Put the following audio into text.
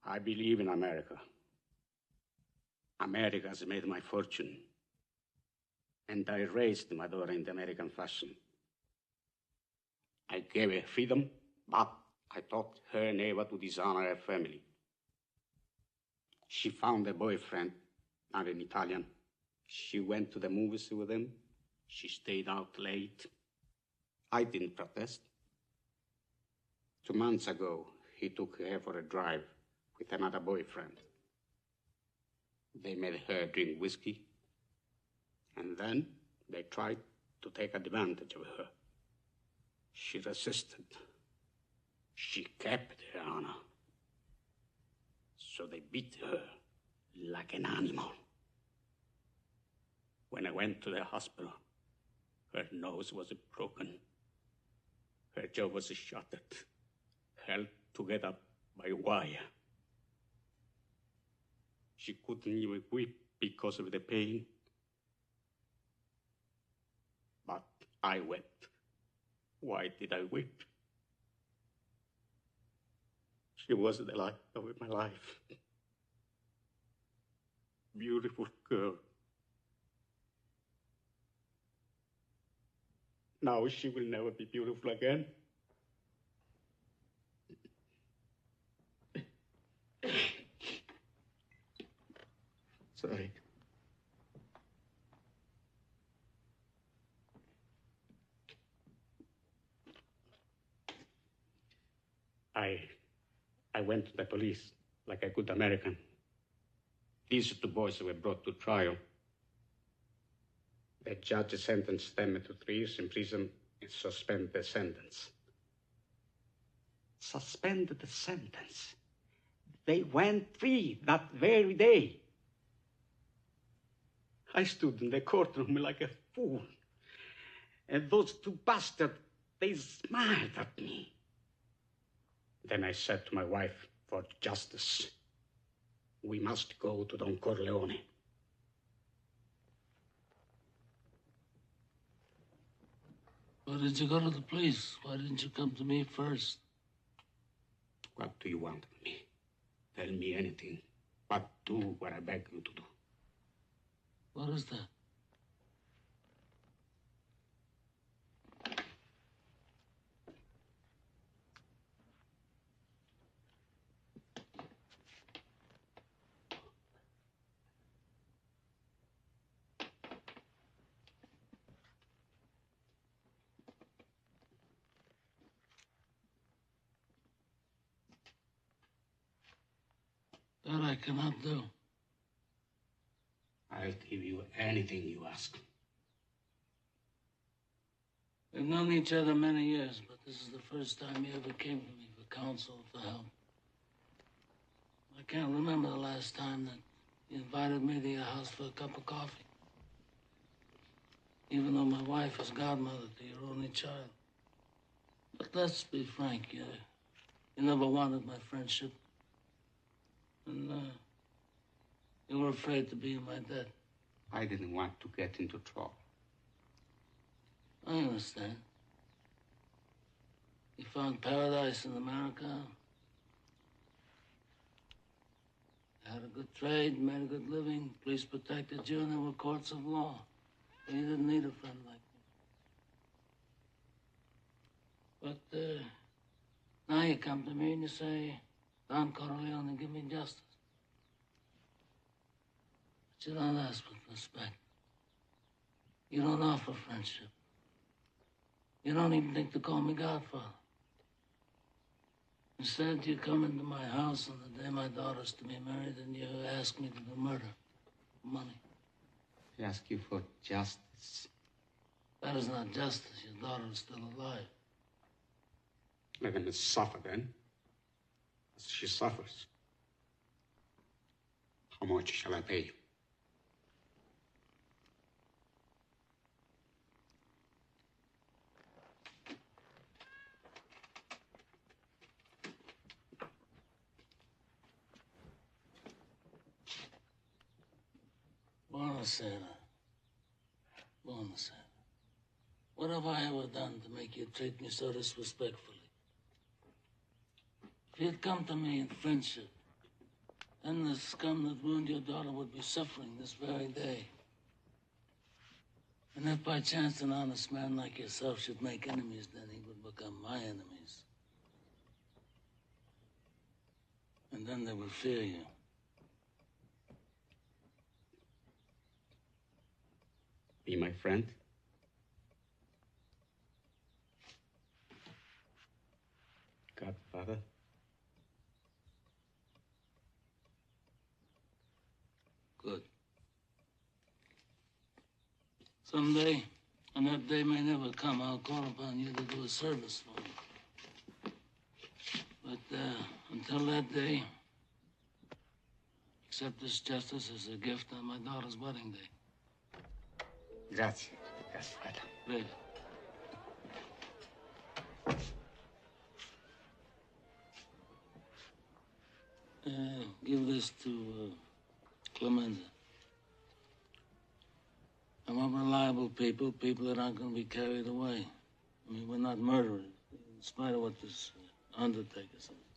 I believe in America. America has made my fortune. And I raised my daughter in the American fashion. I gave her freedom, but I taught her never to dishonor her family. She found a boyfriend, not an Italian. She went to the movies with him. She stayed out late. I didn't protest. 2 months ago, he took her for a drive with another boyfriend. They made her drink whiskey, and then they tried to take advantage of her. She resisted. She kept her honor. So they beat her like an animal. When I went to the hospital, her nose was broken. Her jaw was shattered, held together by wire. She couldn't even weep because of the pain. But I wept. Why did I weep? She was the light of my life. Beautiful girl. Now she will never be beautiful again. Sorry. I went to the police like a good American. These 2 boys were brought to trial. The judge sentenced them to 3 years in prison and suspended the sentence. Suspended the sentence? They went free that very day. I stood in the courtroom like a fool. And those 2 bastards, they smiled at me. Then I said to my wife, for justice, we must go to Don Corleone. Why did you go to the police? Why didn't you come to me first? What do you want of me? Tell me anything, but do what I beg you to do. What is that? That I cannot do. I'll give you anything you ask. We've known each other many years, but this is the first time you ever came to me for counsel, for help. I can't remember the last time that you invited me to your house for a cup of coffee. Even though my wife is godmother to your only child. But let's be frank, you never wanted my friendship. And you were afraid to be in my debt. I didn't want to get into trouble. I understand. You found paradise in America. You had a good trade, made a good living. Police protected you, and there were courts of law. But you didn't need a friend like me. But now you come to me and you say, Don Corleone, give me justice. But you don't ask with respect. You don't offer friendship. You don't even think to call me Godfather. Instead, you come into my house on the day my daughter's to be married and you ask me to do murder for money. I ask you for justice. That is not justice. Your daughter is still alive. Let him suffer then, as she suffers. How much shall I pay you? Buonasera. Buonasera. What have I ever done to make you treat me so disrespectfully? If you'd come to me in friendship, then the scum that ruined your daughter would be suffering this very day. And if by chance an honest man like yourself should make enemies, then he would become my enemies. And then they would fear you. Be my friend? Godfather? Good. Someday, and that day may never come, I'll call upon you to do a service for me. But until that day, accept this justice as a gift on my daughter's wedding day. Grazie, Godfather. Great. Give this to Clemenza. I want reliable people, people that aren't going to be carried away. I mean, we're not murderers, in spite of what this undertaker says.